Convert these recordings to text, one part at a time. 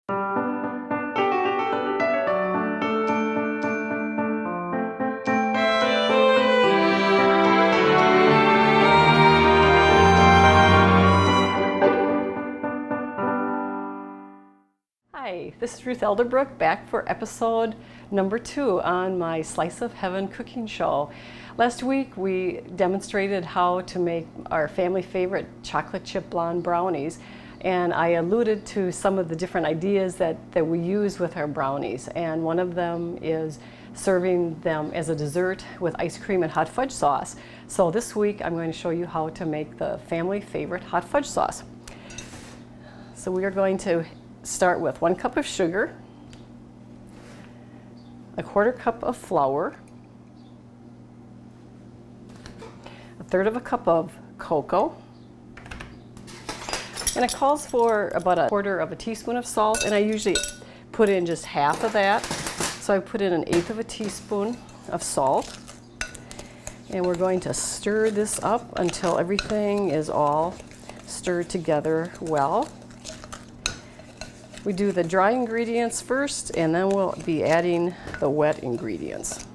Hi, this is Ruth ELDERBROOK back for episode number 2 on my Slice of Heaven cooking show. Last week we demonstrated how to make our family favorite chocolate chip blonde brownies, and I alluded to some of the different ideas that we use with our brownies, and one of them is serving them as a dessert with ice cream and hot fudge sauce. So this week I'm going to show you how to make the family favorite hot fudge sauce. So we are going to start with 1 cup of sugar, 1/4 cup of flour, 1/3 cup of cocoa, and it calls for about 1/4 teaspoon of salt, and I usually put in just half of that. So I put in 1/8 teaspoon of salt, and we're going to stir this up until everything is all stirred together well. We do the dry ingredients first, and then we'll be adding the wet ingredients.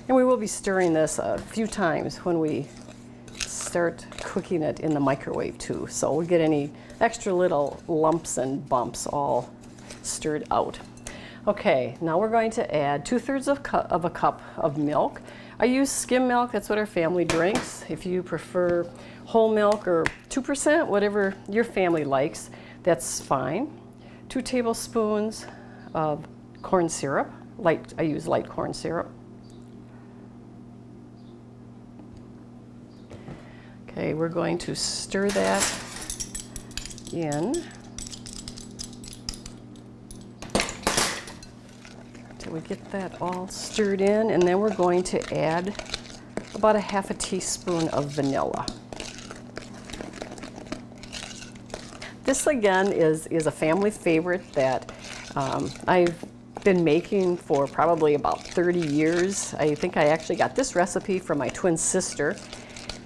And we will be stirring this a few times when we start cooking it in the microwave too, so we'll get any extra little lumps and bumps all stirred out. Okay, now we're going to add 2/3 of a cup of milk. I use skim milk, that's what our family drinks. If you prefer whole milk or 2%, whatever your family likes, that's fine. 2 tablespoons of corn syrup. I use light corn syrup. Okay, we're going to stir that in till we get that all stirred in, and then we're going to add about 1/2 teaspoon of vanilla. This again is a family favorite that I've been making for probably about 30 years. I think I actually got this recipe from my twin sister,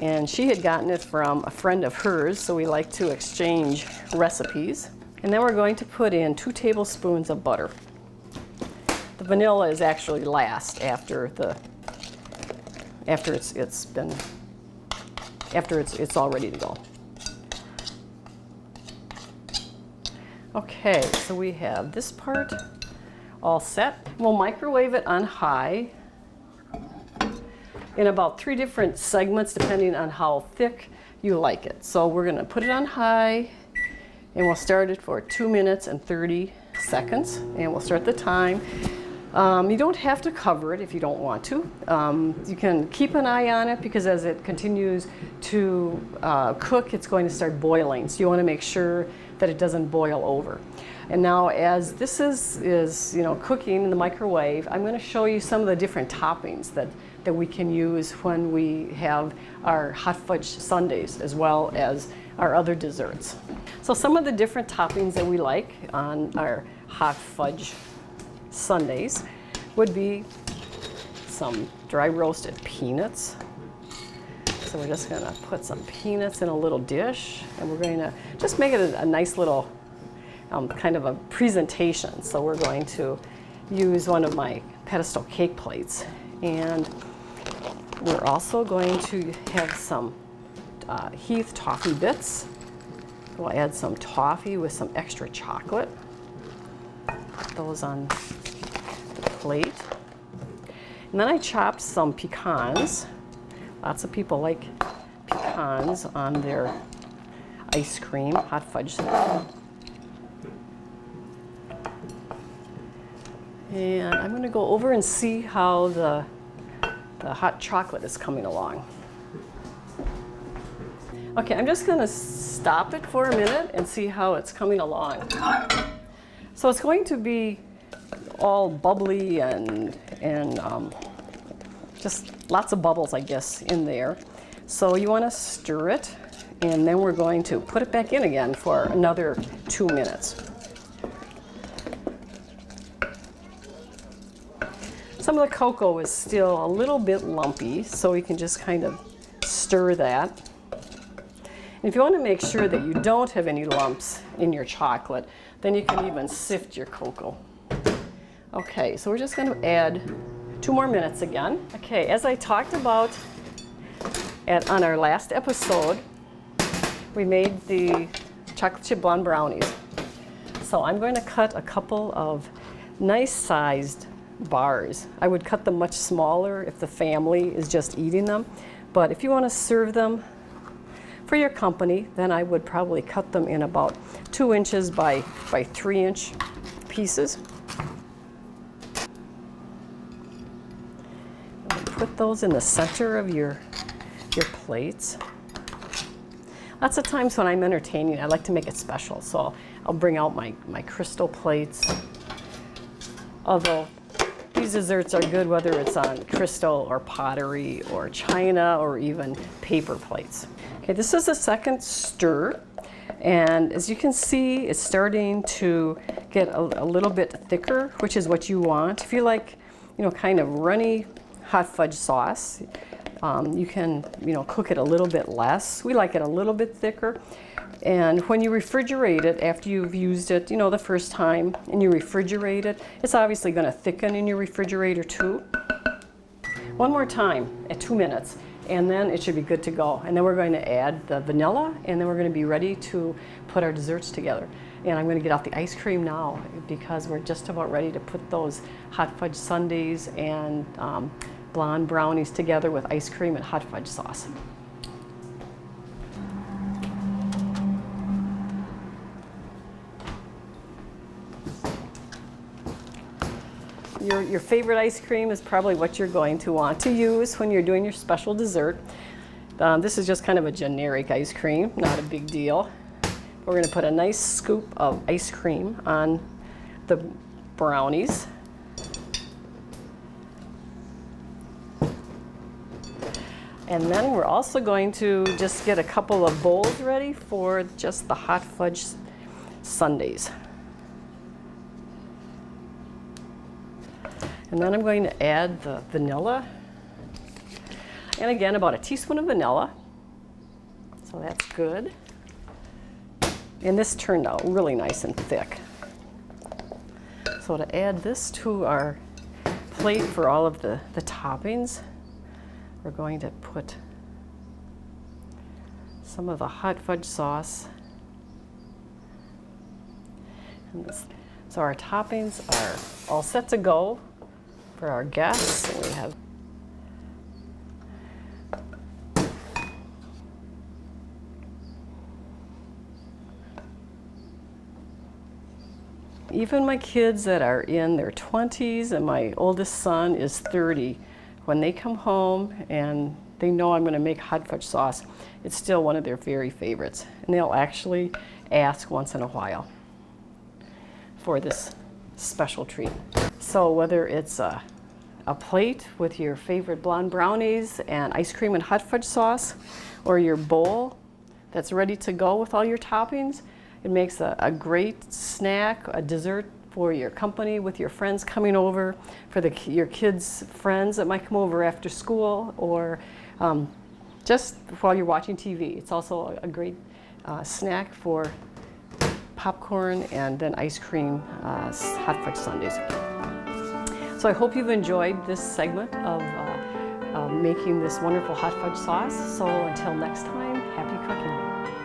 and she had gotten it from a friend of hers, so we like to exchange recipes. And then we're going to put in 2 tablespoons of butter. The vanilla is actually last after it's all ready to go. Okay, so we have this part all set. We'll microwave it on high in about 3 different segments depending on how thick you like it. So we're going to put it on high, and we'll start it for 2 minutes and 30 seconds, and we'll start the time. You don't have to cover it if you don't want to. You can keep an eye on it, because as it continues to cook, it's going to start boiling. So you want to make sure that it doesn't boil over. And now, as this is cooking in the microwave, I'm going to show you some of the different toppings that we can use when we have our hot fudge sundaes, as well as our other desserts. So some of the different toppings that we like on our hot fudge sundaes would be some dry roasted peanuts. So we're just going to put some peanuts in a little dish, and we're going to just make it a nice little kind of a presentation. So we're going to use one of my pedestal cake plates, and we're also going to have some Heath toffee bits. We'll add some toffee with some extra chocolate. Put those on the plate. And then I chopped some pecans. Lots of people like pecans on their ice cream, hot fudge. And I'm going to go over and see how the hot chocolate is coming along. Okay, I'm just going to stop it for a minute and see how it's coming along. So it's going to be all bubbly and just lots of bubbles, I guess, in there. So you want to stir it, and then we're going to put it back in again for another 2 minutes. Some of the cocoa is still a little bit lumpy, so we can just kind of stir that. And if you want to make sure that you don't have any lumps in your chocolate, then you can even sift your cocoa. Okay, so we're just going to add 2 more minutes again. Okay, as I talked about on our last episode, we made the chocolate chip blonde brownies. So I'm going to cut a couple of nice sized bars. I would cut them much smaller if the family is just eating them, but if you want to serve them for your company, then I would probably cut them in about 2 inches by 3 inch pieces. And put those in the center of your plates. Lots of times when I'm entertaining, I like to make it special, so I'll bring out my crystal plates. Although these desserts are good whether it's on crystal or pottery or china or even paper plates. Okay, this is the second stir, and as you can see, it's starting to get a little bit thicker, which is what you want. If you like, kind of runny hot fudge sauce, you can, cook it a little bit less. We like it a little bit thicker. And when you refrigerate it, after you've used it, the first time, and you refrigerate it, it's obviously going to thicken in your refrigerator too. One more time at 2 minutes, and then it should be good to go. And then we're going to add the vanilla, and then we're going to be ready to put our desserts together. And I'm going to get out the ice cream now because we're just about ready to put those hot fudge sundaes and blonde brownies together with ice cream and hot fudge sauce. Your favorite ice cream is probably what you're going to want to use when you're doing your special dessert. This is just kind of a generic ice cream, not a big deal. We're going to put a nice scoop of ice cream on the brownies. And then we're also going to just get a couple of bowls ready for just the hot fudge sundaes. And then I'm going to add the vanilla. And again, about a teaspoon of vanilla. So that's good. And this turned out really nice and thick. So to add this to our plate for all of the toppings, we're going to put some of the hot fudge sauce. So our toppings are all set to go for our guests. And we have even my kids that are in their 20s, and my oldest son is 30, when they come home and they know I'm going to make hot fudge sauce, it's still one of their very favorites. And they'll actually ask once in a while for this special treat. So whether it's a plate with your favorite blonde brownies and ice cream and hot fudge sauce, or your bowl that's ready to go with all your toppings, it makes a great snack, a dessert for your company, with your friends coming over, for your kids' friends that might come over after school, or just while you're watching TV. It's also a great snack for popcorn and then ice cream hot fudge sundaes. So I hope you've enjoyed this segment of making this wonderful hot fudge sauce. So until next time, happy cooking.